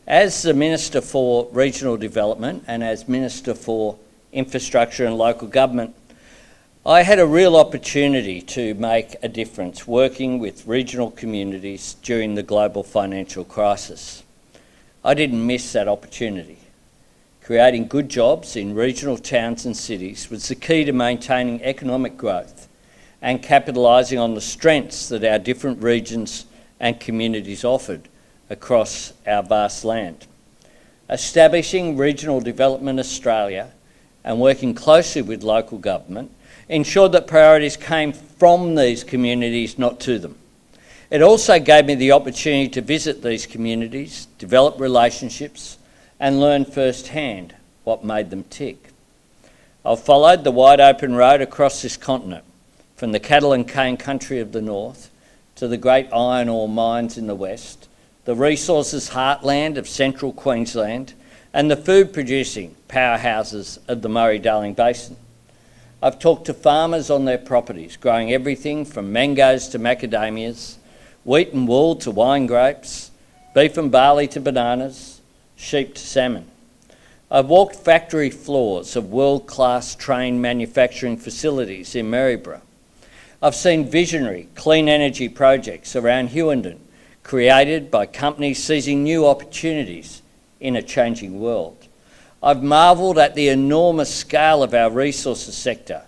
As the Minister for Regional Development and as Minister for Infrastructure and Local Government, I had a real opportunity to make a difference working with regional communities during the global financial crisis. I didn't miss that opportunity. Creating good jobs in regional towns and cities was the key to maintaining economic growth and capitalising on the strengths that our different regions and communities offered across our vast land. Establishing Regional Development Australia and working closely with local government ensured that priorities came from these communities, not to them. It also gave me the opportunity to visit these communities, develop relationships and learn firsthand what made them tick. I've followed the wide open road across this continent, from the cattle and cane country of the north to the great iron ore mines in the west, the resources heartland of central Queensland and the food producing powerhouses of the Murray-Darling Basin. I've talked to farmers on their properties, growing everything from mangoes to macadamias, wheat and wool to wine grapes, beef and barley to bananas, sheep to salmon. I've walked factory floors of world-class trained manufacturing facilities in Maryborough. I've seen visionary clean energy projects around Hughenden, created by companies seizing new opportunities in a changing world. I've marvelled at the enormous scale of our resources sector,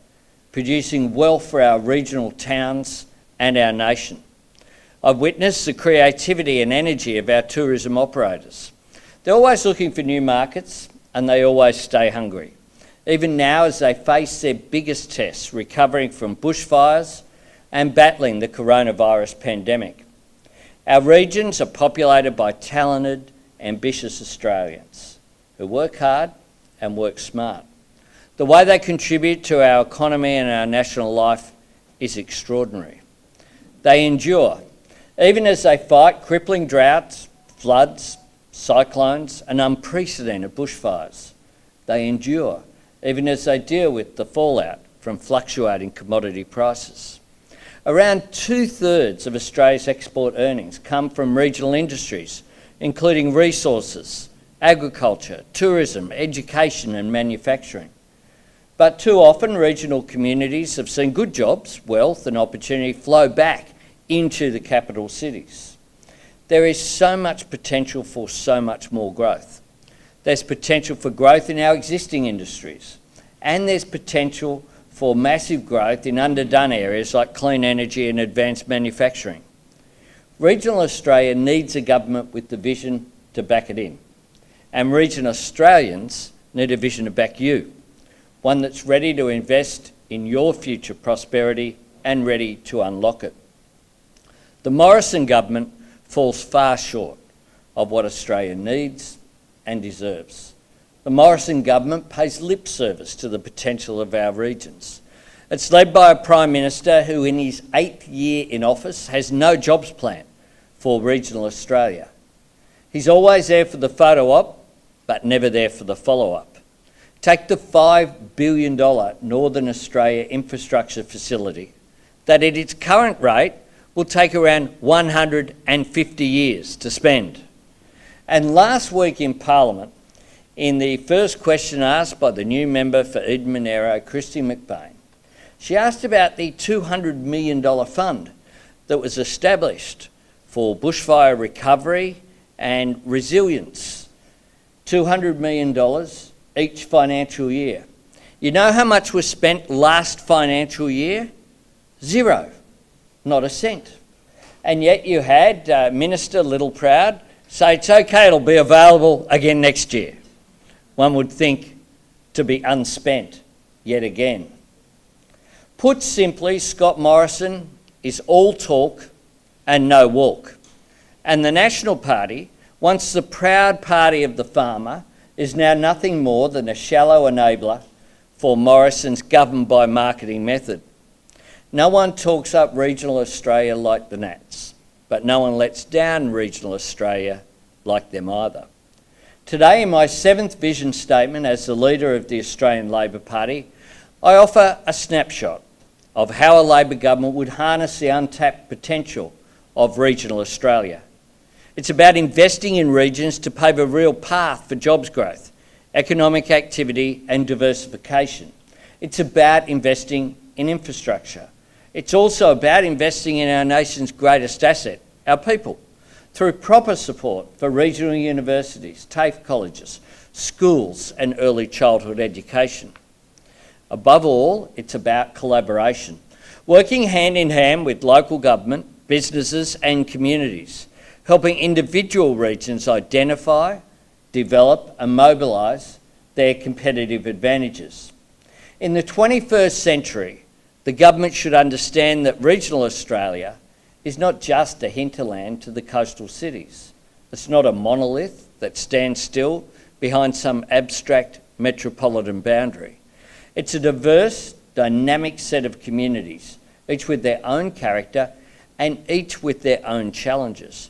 producing wealth for our regional towns and our nation. I've witnessed the creativity and energy of our tourism operators. They're always looking for new markets and they always stay hungry, even now as they face their biggest tests, recovering from bushfires and battling the coronavirus pandemic. Our regions are populated by talented, ambitious Australians who work hard and work smart. The way they contribute to our economy and our national life is extraordinary. They endure, even as they fight crippling droughts, floods, cyclones and unprecedented bushfires. They endure, even as they deal with the fallout from fluctuating commodity prices. Around 2/3 of Australia's export earnings come from regional industries, including resources, agriculture, tourism, education and manufacturing. But too often regional communities have seen good jobs, wealth and opportunity flow back into the capital cities. There is so much potential for so much more growth. There's potential for growth in our existing industries, and there's potential for massive growth in underdone areas like clean energy and advanced manufacturing. Regional Australia needs a government with the vision to back it in. And regional Australians need a vision to back you, one that's ready to invest in your future prosperity and ready to unlock it. The Morrison government falls far short of what Australia needs and deserves. The Morrison government pays lip service to the potential of our regions. It's led by a Prime Minister who in his 8th year in office has no jobs plan for regional Australia. He's always there for the photo op, but never there for the follow-up. Take the $5 billion Northern Australia infrastructure facility that at its current rate will take around 150 years to spend. And last week in Parliament, in the first question asked by the new member for Eden Monaro, Christy McBain, she asked about the $200 million fund that was established for bushfire recovery and resilience. $200 million each financial year. You know how much was spent last financial year? Zero, not a cent. And yet you had Minister Littleproud say it's okay, it'll be available again next year. One would think to be unspent yet again. Put simply, Scott Morrison is all talk and no walk. And the National Party, once the proud party of the farmer, is now nothing more than a shallow enabler for Morrison's governed by marketing method. No one talks up regional Australia like the Nats, but no one lets down regional Australia like them either. Today, in my 7th vision statement as the leader of the Australian Labor Party, I offer a snapshot of how a Labor government would harness the untapped potential of regional Australia. It's about investing in regions to pave a real path for jobs growth, economic activity and diversification. It's about investing in infrastructure. It's also about investing in our nation's greatest asset, our people, through proper support for regional universities, TAFE colleges, schools and early childhood education. Above all, it's about collaboration, working hand in hand with local government, businesses and communities, helping individual regions identify, develop and mobilise their competitive advantages. In the 21st century, the government should understand that regional Australia is not just a hinterland to the coastal cities. It's not a monolith that stands still behind some abstract metropolitan boundary. It's a diverse, dynamic set of communities, each with their own character and each with their own challenges.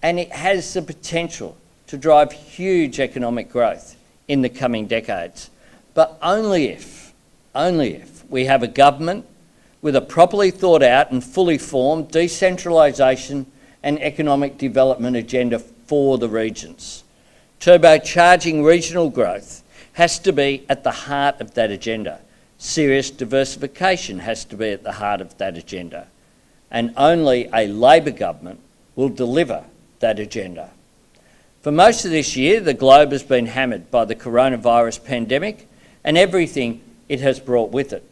And it has the potential to drive huge economic growth in the coming decades, but only if we have a government with a properly thought out and fully formed decentralisation and economic development agenda for the regions. Turbocharging regional growth has to be at the heart of that agenda. Serious diversification has to be at the heart of that agenda. And only a Labor government will deliver that agenda. For most of this year, the globe has been hammered by the coronavirus pandemic and everything it has brought with it.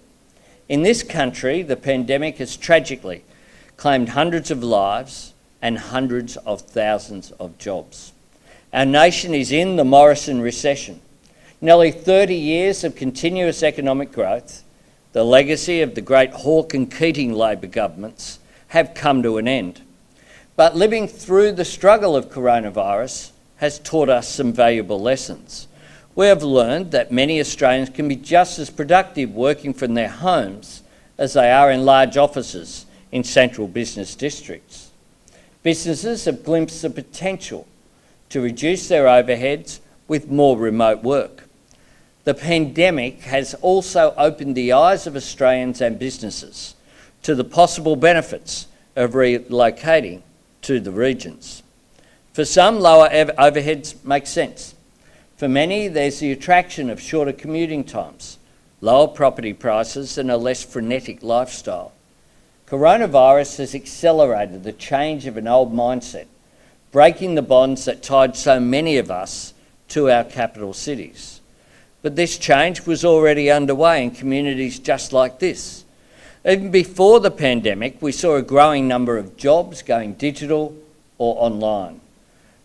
In this country, the pandemic has tragically claimed hundreds of lives and hundreds of thousands of jobs. Our nation is in the Morrison recession. Nearly 30 years of continuous economic growth, the legacy of the great Hawke and Keating Labor governments, have come to an end. But living through the struggle of coronavirus has taught us some valuable lessons. We have learned that many Australians can be just as productive working from their homes as they are in large offices in central business districts. Businesses have glimpsed the potential to reduce their overheads with more remote work. The pandemic has also opened the eyes of Australians and businesses to the possible benefits of relocating to the regions. For some, lower overheads make sense. For many, there's the attraction of shorter commuting times, lower property prices and a less frenetic lifestyle. Coronavirus has accelerated the change of an old mindset, breaking the bonds that tied so many of us to our capital cities. But this change was already underway in communities just like this. Even before the pandemic, we saw a growing number of jobs going digital or online,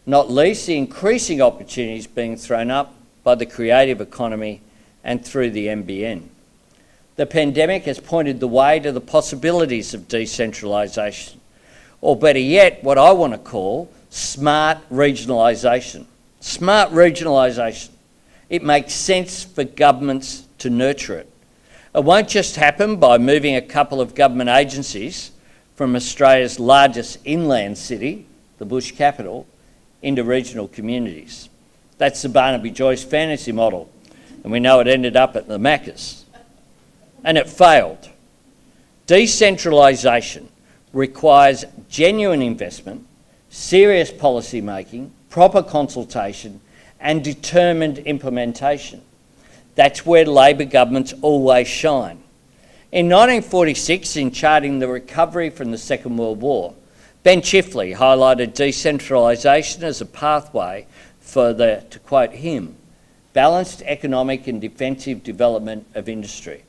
not least the increasing opportunities being thrown up by the creative economy and through the NBN. The pandemic has pointed the way to the possibilities of decentralisation, or better yet, what I want to call smart regionalisation. Smart regionalisation. It makes sense for governments to nurture it. It won't just happen by moving a couple of government agencies from Australia's largest inland city, the bush capital, into regional communities. That's the Barnaby Joyce fantasy model, and we know it ended up at the Macca's. And it failed. Decentralisation requires genuine investment, serious policy making, proper consultation and determined implementation. That's where Labor governments always shine. In 1946, in charting the recovery from the Second World War, Ben Chifley highlighted decentralisation as a pathway for the, to quote him, balanced economic and defensive development of industry.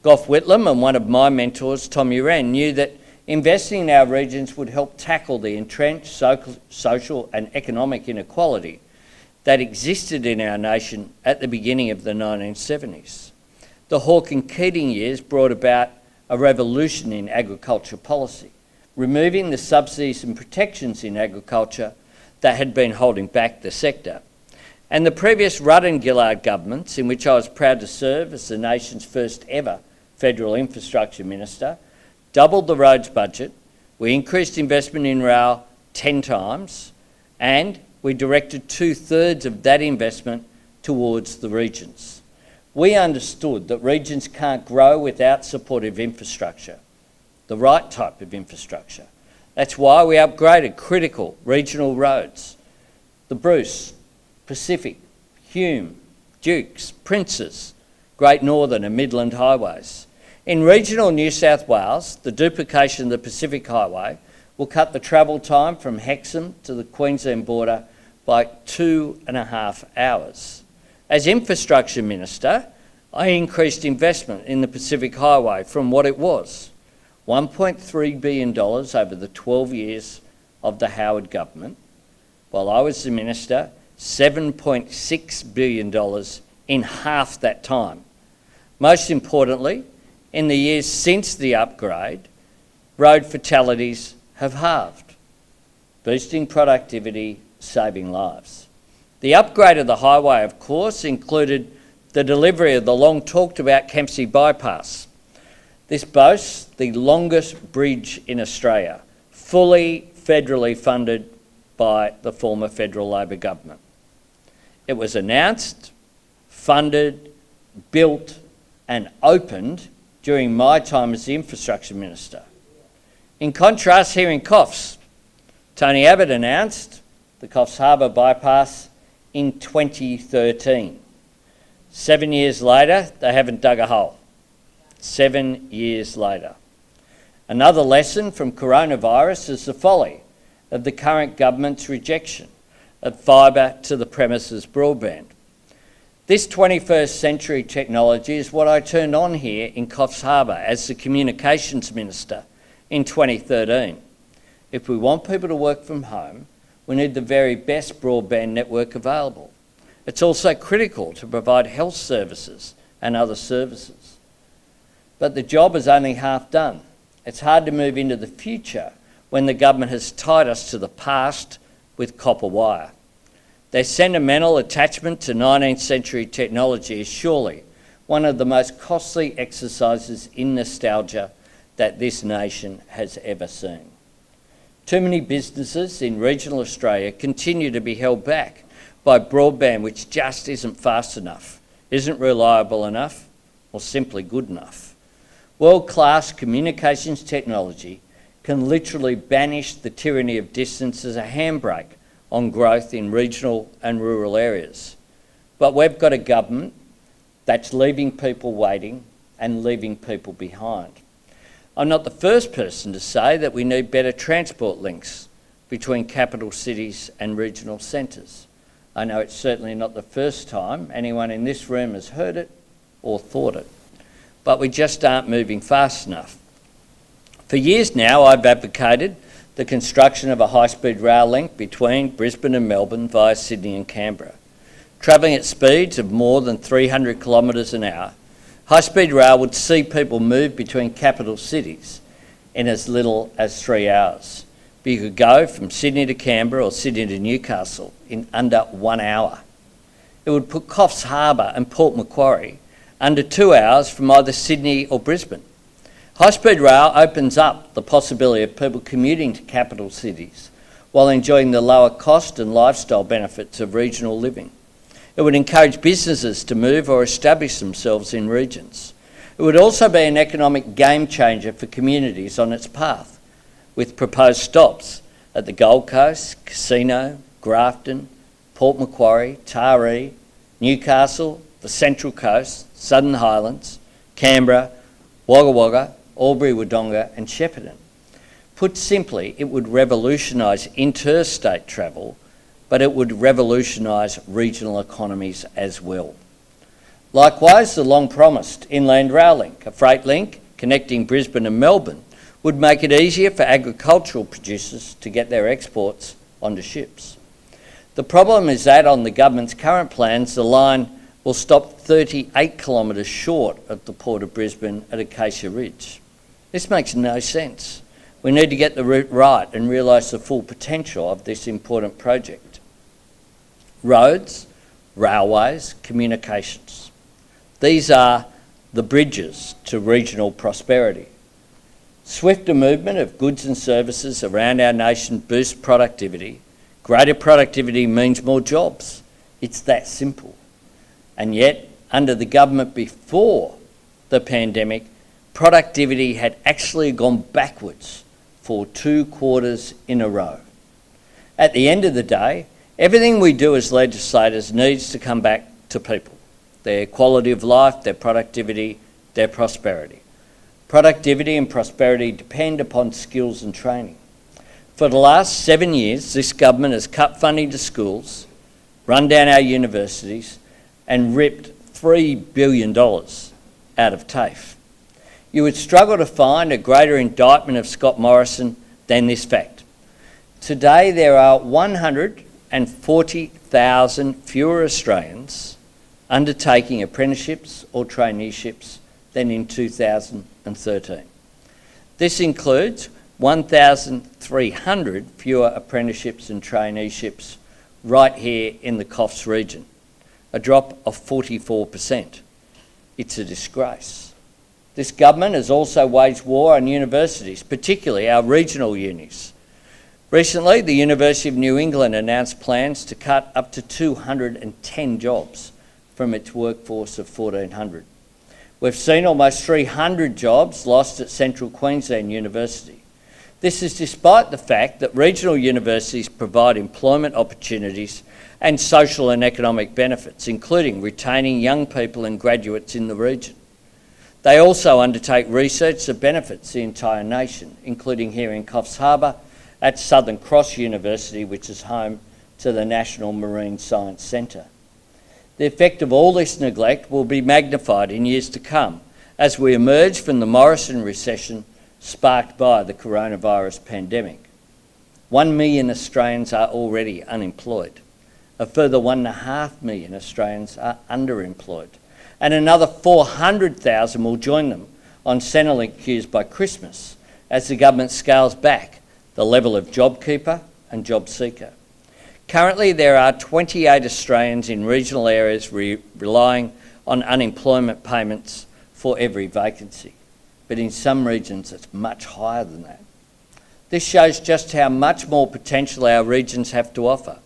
Gough Whitlam and one of my mentors, Tom Uran, knew that investing in our regions would help tackle the entrenched social and economic inequality that existed in our nation at the beginning of the 1970s. The Hawke and Keating years brought about a revolution in agriculture policy, removing the subsidies and protections in agriculture that had been holding back the sector. And the previous Rudd and Gillard governments, in which I was proud to serve as the nation's first ever federal infrastructure minister, doubled the roads budget, we increased investment in rail 10 times, and we directed 2/3 of that investment towards the regions. We understood that regions can't grow without supportive infrastructure, the right type of infrastructure, That's why we upgraded critical regional roads. The Bruce, Pacific, Hume, Dukes, Princes, Great Northern and Midland highways. In regional New South Wales, the duplication of the Pacific Highway will cut the travel time from Hexham to the Queensland border by 2.5 hours. As Infrastructure Minister, I increased investment in the Pacific Highway from what it was, $1.3 billion over the 12 years of the Howard government, while I was the Minister, $7.6 billion in half that time. Most importantly, in the years since the upgrade, road fatalities have halved, boosting productivity, saving lives. The upgrade of the highway, of course, included the delivery of the long talked about Kempsie Bypass. This boasts the longest bridge in Australia, fully federally funded by the former federal Labor government. It was announced, funded, built and opened during my time as the Infrastructure Minister. In contrast, here in Coffs, Tony Abbott announced the Coffs Harbour Bypass in 2013. 7 years later, they haven't dug a hole. 7 years later. Another lesson from coronavirus is the folly of the current government's rejection of fibre to the premises broadband. This 21st century technology is what I turned on here in Coffs Harbour as the Communications Minister in 2013. If we want people to work from home, we need the very best broadband network available. It's also critical to provide health services and other services. But the job is only half done. It's hard to move into the future when the government has tied us to the past with copper wire. Their sentimental attachment to 19th century technology is surely one of the most costly exercises in nostalgia that this nation has ever seen. Too many businesses in regional Australia continue to be held back by broadband which just isn't fast enough, isn't reliable enough, or simply good enough. World-class communications technology can literally banish the tyranny of distance as a handbrake on growth in regional and rural areas. But we've got a government that's leaving people waiting and leaving people behind. I'm not the first person to say that we need better transport links between capital cities and regional centres. I know it's certainly not the first time anyone in this room has heard it or thought it, but we just aren't moving fast enough. For years now, I've advocated the construction of a high-speed rail link between Brisbane and Melbourne via Sydney and Canberra. Travelling at speeds of more than 300 kilometres an hour, high-speed rail would see people move between capital cities in as little as 3 hours. But you could go from Sydney to Canberra or Sydney to Newcastle in under 1 hour. It would put Coffs Harbour and Port Macquarie under 2 hours from either Sydney or Brisbane. High-speed rail opens up the possibility of people commuting to capital cities while enjoying the lower cost and lifestyle benefits of regional living. It would encourage businesses to move or establish themselves in regions. It would also be an economic game changer for communities on its path, with proposed stops at the Gold Coast, Casino, Grafton, Port Macquarie, Taree, Newcastle, the Central Coast, Southern Highlands, Canberra, Wagga Wagga, Albury-Wodonga and Shepparton. Put simply, it would revolutionise interstate travel, but it would revolutionise regional economies as well. Likewise, the long-promised inland rail link, a freight link connecting Brisbane and Melbourne, would make it easier for agricultural producers to get their exports onto ships. The problem is that on the government's current plans, the line will stop 38 kilometres short of the Port of Brisbane at Acacia Ridge. This makes no sense. We need to get the route right and realise the full potential of this important project. Roads, railways, communications. These are the bridges to regional prosperity. Swifter movement of goods and services around our nation boosts productivity. Greater productivity means more jobs. It's that simple. And yet, under the government before the pandemic, productivity had actually gone backwards for 2 quarters in a row. At the end of the day, everything we do as legislators needs to come back to people, their quality of life, their productivity, their prosperity. Productivity and prosperity depend upon skills and training. For the last 7 years, this government has cut funding to schools, run down our universities, and ripped $3 billion out of TAFE. You would struggle to find a greater indictment of Scott Morrison than this fact. Today, there are 140,000 fewer Australians undertaking apprenticeships or traineeships than in 2013. This includes 1,300 fewer apprenticeships and traineeships right here in the Coffs region, a drop of 44%. It's a disgrace. This government has also waged war on universities, particularly our regional unis. Recently, the University of New England announced plans to cut up to 210 jobs from its workforce of 1,400. We've seen almost 300 jobs lost at Central Queensland University. This is despite the fact that regional universities provide employment opportunities and social and economic benefits, including retaining young people and graduates in the region. They also undertake research that benefits the entire nation, including here in Coffs Harbour at Southern Cross University, which is home to the National Marine Science Centre. The effect of all this neglect will be magnified in years to come as we emerge from the Morrison recession sparked by the coronavirus pandemic. 1 million Australians are already unemployed. A further 1.5 million Australians are underemployed. And another 400,000 will join them on Centrelink queues by Christmas as the government scales back the level of JobKeeper and JobSeeker. Currently, there are 28 Australians in regional areas relying on unemployment payments for every vacancy, but in some regions it's much higher than that. This shows just how much more potential our regions have to offer.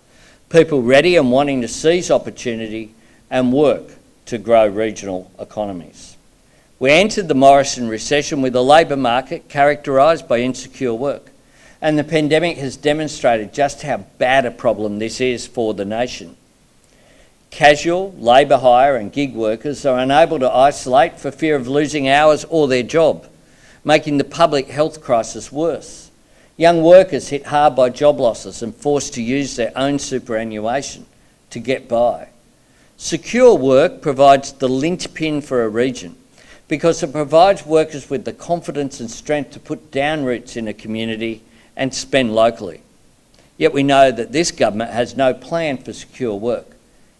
People ready and wanting to seize opportunity and work to grow regional economies. We entered the Morrison recession with a labour market characterised by insecure work, and the pandemic has demonstrated just how bad a problem this is for the nation. Casual, labour hire and gig workers are unable to isolate for fear of losing hours or their job, making the public health crisis worse. Young workers hit hard by job losses and forced to use their own superannuation to get by. Secure work provides the linchpin for a region because it provides workers with the confidence and strength to put down roots in a community and spend locally. Yet we know that this government has no plan for secure work,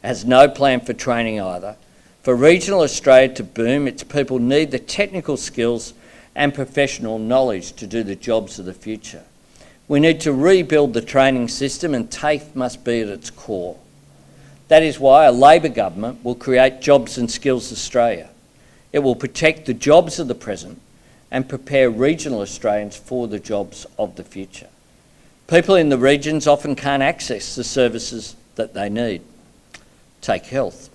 has no plan for training either. For regional Australia to boom, its people need the technical skills and professional knowledge to do the jobs of the future. We need to rebuild the training system, and TAFE must be at its core. That is why a Labor government will create Jobs and Skills Australia. It will protect the jobs of the present and prepare regional Australians for the jobs of the future. People in the regions often can't access the services that they need. Take health.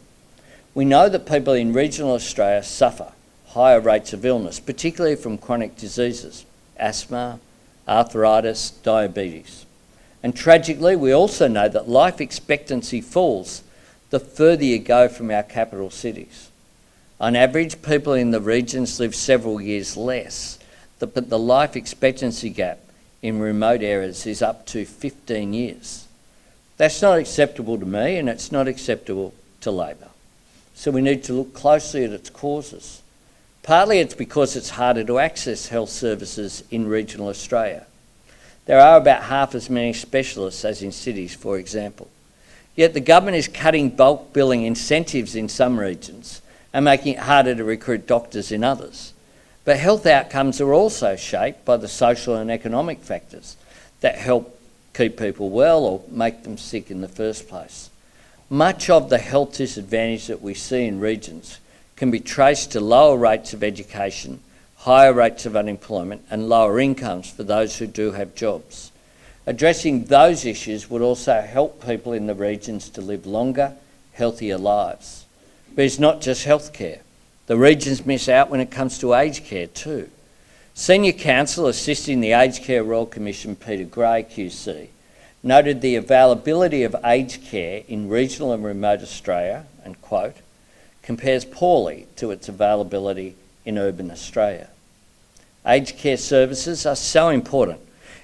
We know that people in regional Australia suffer higher rates of illness, particularly from chronic diseases, asthma, arthritis, diabetes. And tragically, we also know that life expectancy falls the further you go from our capital cities. On average, people in the regions live several years less, but the life expectancy gap in remote areas is up to 15 years. That's not acceptable to me, and it's not acceptable to Labor. So we need to look closely at its causes. Partly it's because it's harder to access health services in regional Australia. There are about half as many specialists as in cities, for example. Yet the government is cutting bulk billing incentives in some regions and making it harder to recruit doctors in others. But health outcomes are also shaped by the social and economic factors that help keep people well or make them sick in the first place. Much of the health disadvantage that we see in regions can be traced to lower rates of education, higher rates of unemployment and lower incomes for those who do have jobs. Addressing those issues would also help people in the regions to live longer, healthier lives. But it's not just healthcare. The regions miss out when it comes to aged care too. Senior Counsel assisting the Aged Care Royal Commission, Peter Gray QC, noted the availability of aged care in regional and remote Australia, and quote, compares poorly to its availability in urban Australia. Aged care services are so important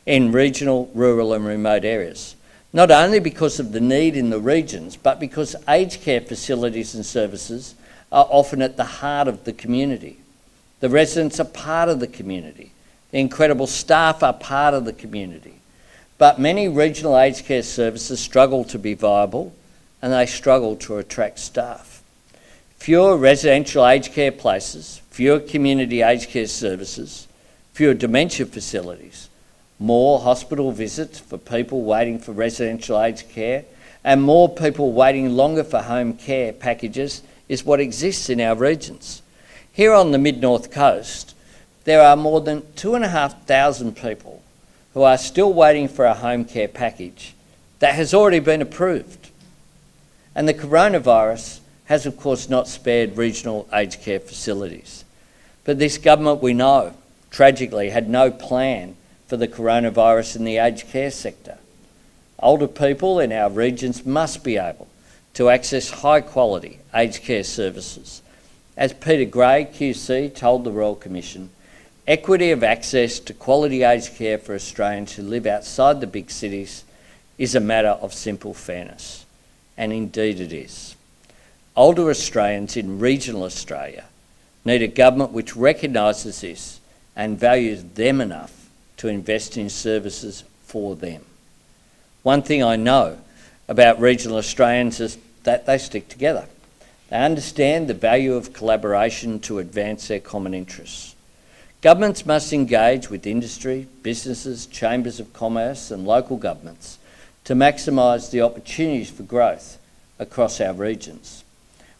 in regional, rural and remote areas, not only because of the need in the regions, but because aged care facilities and services are often at the heart of the community. The residents are part of the community. The incredible staff are part of the community. But many regional aged care services struggle to be viable, and they struggle to attract staff. Fewer residential aged care places, fewer community aged care services, fewer dementia facilities, more hospital visits for people waiting for residential aged care, and more people waiting longer for home care packages is what exists in our regions. Here on the Mid-North Coast, there are more than 2,500 people who are still waiting for a home care package that has already been approved. And the coronavirus has of course not spared regional aged care facilities. But this government, we know, tragically had no plan for the coronavirus in the aged care sector. Older people in our regions must be able to access high quality aged care services. As Peter Gray QC told the Royal Commission, equity of access to quality aged care for Australians who live outside the big cities is a matter of simple fairness. And indeed it is. Older Australians in regional Australia need a government which recognises this and values them enough to invest in services for them. One thing I know about regional Australians is that they stick together. They understand the value of collaboration to advance their common interests. Governments must engage with industry, businesses, chambers of commerce and local governments to maximise the opportunities for growth across our regions.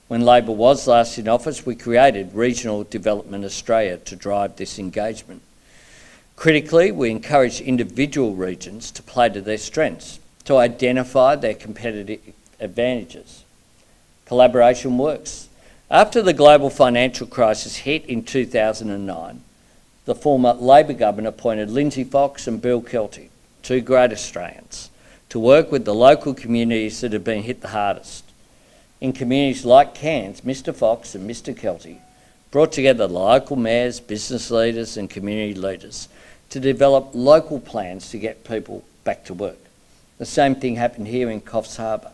When Labor was last in office, we created Regional Development Australia to drive this engagement. Critically, we encouraged individual regions to play to their strengths, to identify their competitive advantages. Collaboration works. After the global financial crisis hit in 2009, the former Labor government appointed Lindsay Fox and Bill Kelty, two great Australians, to work with the local communities that have been hit the hardest. In communities like Cairns, Mr Fox and Mr Kelty brought together the local mayors, business leaders and community leaders to develop local plans to get people back to work. The same thing happened here in Coffs Harbour.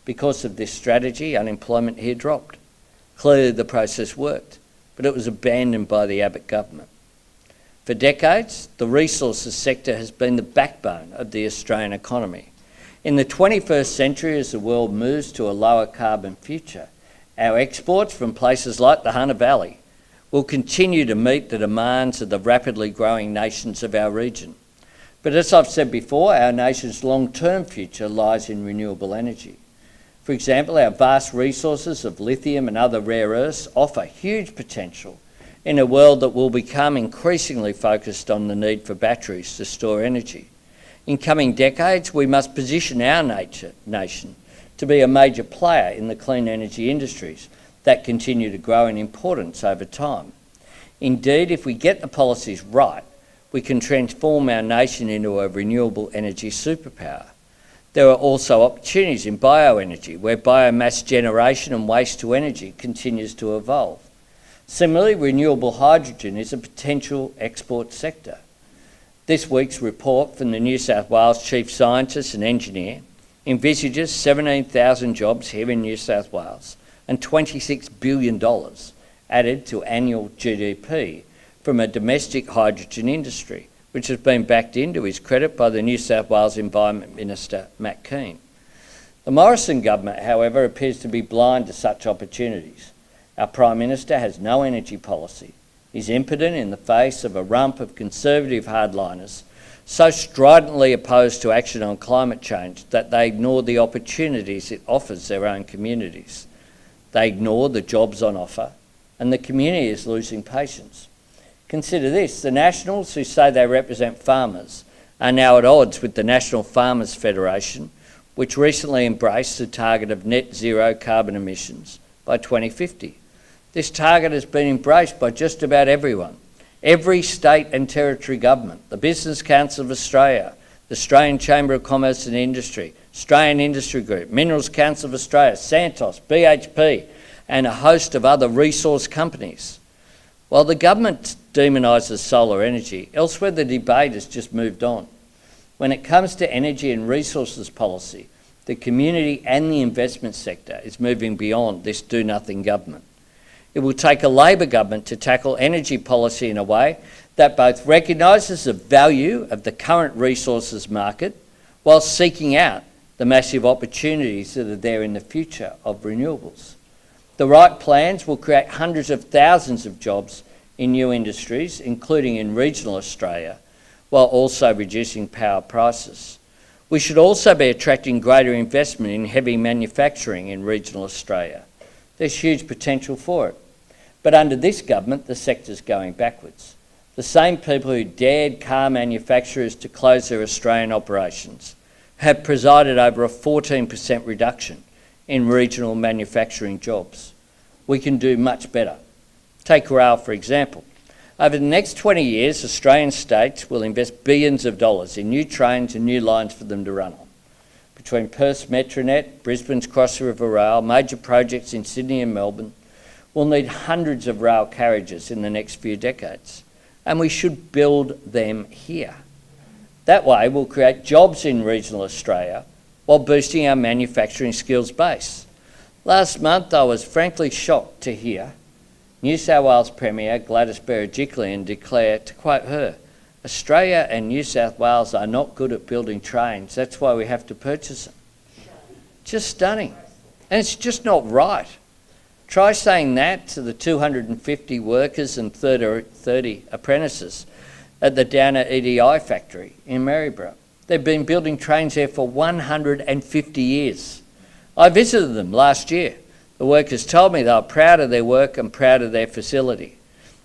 Because of this strategy, unemployment here dropped. Clearly the process worked, but it was abandoned by the Abbott government. For decades, the resources sector has been the backbone of the Australian economy. In the 21st century, as the world moves to a lower carbon future, our exports from places like the Hunter Valley will continue to meet the demands of the rapidly growing nations of our region. But as I've said before, our nation's long-term future lies in renewable energy. For example, our vast resources of lithium and other rare earths offer huge potential in a world that will become increasingly focused on the need for batteries to store energy. In coming decades, we must position our nation to be a major player in the clean energy industries that continue to grow in importance over time. Indeed, if we get the policies right, we can transform our nation into a renewable energy superpower. There are also opportunities in bioenergy, where biomass generation and waste to energy continues to evolve. Similarly, renewable hydrogen is a potential export sector. This week's report from the New South Wales Chief Scientist and Engineer envisages 17,000 jobs here in New South Wales and $26 billion added to annual GDP from a domestic hydrogen industry, which has been backed into his credit by the New South Wales Environment Minister, Matt Keane. The Morrison government, however, appears to be blind to such opportunities. Our Prime Minister has no energy policy. He's impotent in the face of a rump of conservative hardliners so stridently opposed to action on climate change that they ignore the opportunities it offers their own communities. They ignore the jobs on offer, and the community is losing patience. Consider this: the Nationals, who say they represent farmers, are now at odds with the National Farmers Federation, which recently embraced the target of net zero carbon emissions by 2050. This target has been embraced by just about everyone, Every state and territory government, the Business Council of Australia, the Australian Chamber of Commerce and Industry, Australian Industry Group, Minerals Council of Australia, Santos, BHP, and a host of other resource companies. While the government demonises solar energy, elsewhere the debate has just moved on. When it comes to energy and resources policy, the community and the investment sector is moving beyond this do-nothing government. It will take a Labor government to tackle energy policy in a way that both recognises the value of the current resources market while seeking out the massive opportunities that are there in the future of renewables. The right plans will create hundreds of thousands of jobs in new industries, including in regional Australia, while also reducing power prices. We should also be attracting greater investment in heavy manufacturing in regional Australia. There's huge potential for it. But under this government, the sector's going backwards. The same people who dared car manufacturers to close their Australian operations have presided over a 14% reduction in regional manufacturing jobs. We can do much better. Take rail, for example. Over the next 20 years, Australian states will invest billions of dollars in new trains and new lines for them to run on. Between Perth's Metronet, Brisbane's Cross River Rail, major projects in Sydney and Melbourne, we'll need hundreds of rail carriages in the next few decades, and we should build them here. That way we'll create jobs in regional Australia while boosting our manufacturing skills base. Last month I was frankly shocked to hear New South Wales Premier Gladys Berejiklian declare, to quote her, "Australia and New South Wales are not good at building trains, that's why we have to purchase them." Just stunning. And it's just not right. Try saying that to the 250 workers and 30 apprentices at the Downer EDI factory in Maryborough. They've been building trains there for 150 years. I visited them last year. The workers told me they were proud of their work and proud of their facility.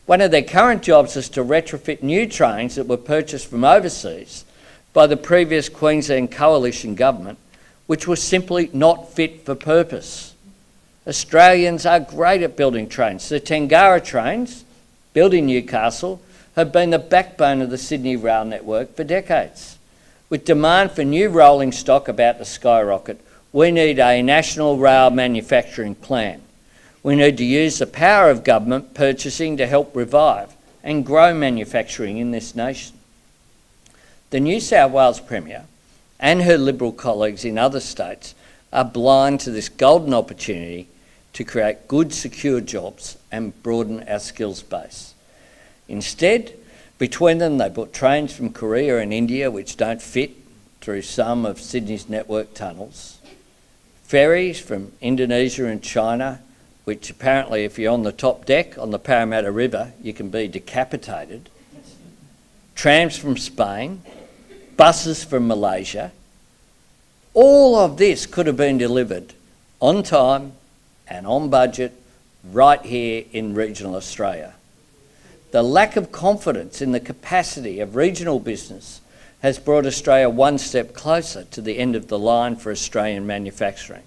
One of their current jobs is to retrofit new trains that were purchased from overseas by the previous Queensland Coalition government, which was simply not fit for purpose. Australians are great at building trains. The Tangara trains, built in Newcastle, have been the backbone of the Sydney rail network for decades. With demand for new rolling stock about to skyrocket, we need a national rail manufacturing plan. We need to use the power of government purchasing to help revive and grow manufacturing in this nation. The New South Wales Premier and her Liberal colleagues in other states are blind to this golden opportunity to create good, secure jobs and broaden our skills base. Instead, between them, they bought trains from Korea and India which don't fit through some of Sydney's network tunnels, ferries from Indonesia and China, which apparently if you're on the top deck on the Parramatta River, you can be decapitated, trams from Spain, buses from Malaysia. All of this could have been delivered on time and on budget right here in regional Australia. The lack of confidence in the capacity of regional business has brought Australia one step closer to the end of the line for Australian manufacturing.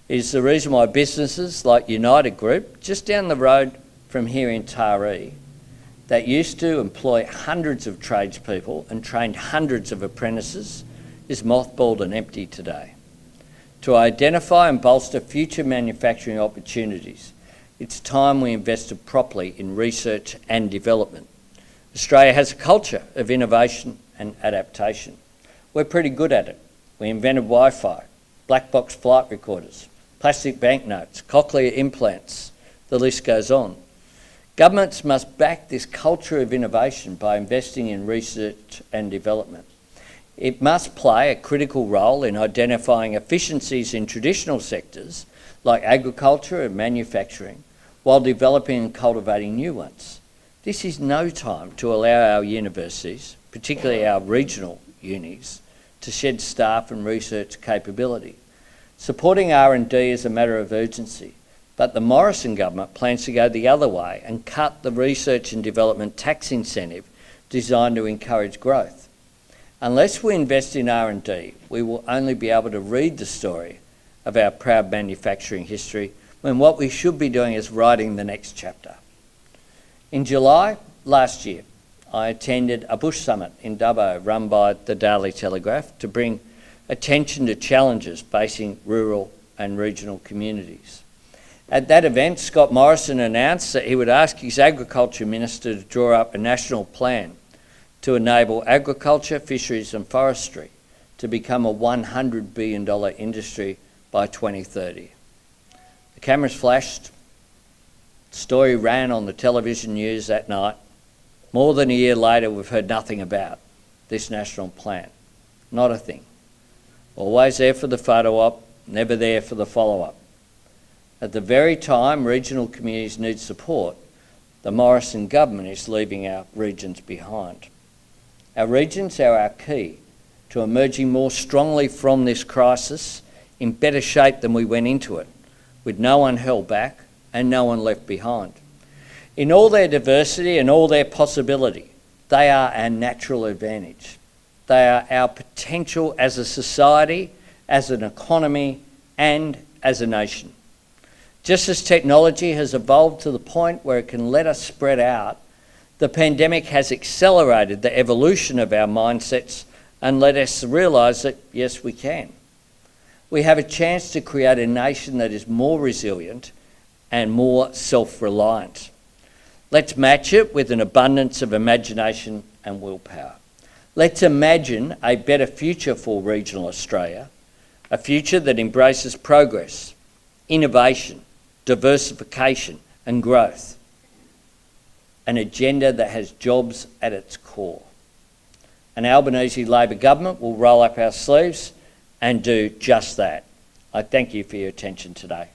It is the reason why businesses like United Group, just down the road from here in Taree, that used to employ hundreds of tradespeople and trained hundreds of apprentices, is mothballed and empty today. To identify and bolster future manufacturing opportunities, it's time we invested properly in research and development. Australia has a culture of innovation and adaptation. We're pretty good at it. We invented Wi-Fi, black box flight recorders, plastic banknotes, cochlear implants, the list goes on. Governments must back this culture of innovation by investing in research and development. It must play a critical role in identifying efficiencies in traditional sectors like agriculture and manufacturing, while developing and cultivating new ones. This is no time to allow our universities, particularly our regional unis, to shed staff and research capability. Supporting R&D is a matter of urgency, but the Morrison government plans to go the other way and cut the research and development tax incentive designed to encourage growth. Unless we invest in R&D, we will only be able to read the story of our proud manufacturing history when what we should be doing is writing the next chapter. In July, last year, I attended a bush summit in Dubbo run by the Daily Telegraph to bring attention to challenges facing rural and regional communities. At that event, Scott Morrison announced that he would ask his Agriculture Minister to draw up a national plan to enable agriculture, fisheries and forestry to become a $100 billion industry by 2030. The cameras flashed, the story ran on the television news that night. More than a year later, we've heard nothing about this national plan. Not a thing. Always there for the photo op, never there for the follow-up. At the very time regional communities need support, the Morrison government is leaving our regions behind. Our regions are our key to emerging more strongly from this crisis in better shape than we went into it, with no one held back and no one left behind. In all their diversity and all their possibility, they are our natural advantage. They are our potential as a society, as an economy, and as a nation. Just as technology has evolved to the point where it can let us spread out, the pandemic has accelerated the evolution of our mindsets and let us realise that, yes, we can. We have a chance to create a nation that is more resilient and more self-reliant. Let's match it with an abundance of imagination and willpower. Let's imagine a better future for regional Australia, a future that embraces progress, innovation, diversification and growth, an agenda that has jobs at its core. An Albanese Labor Government will roll up our sleeves and do just that. I thank you for your attention today.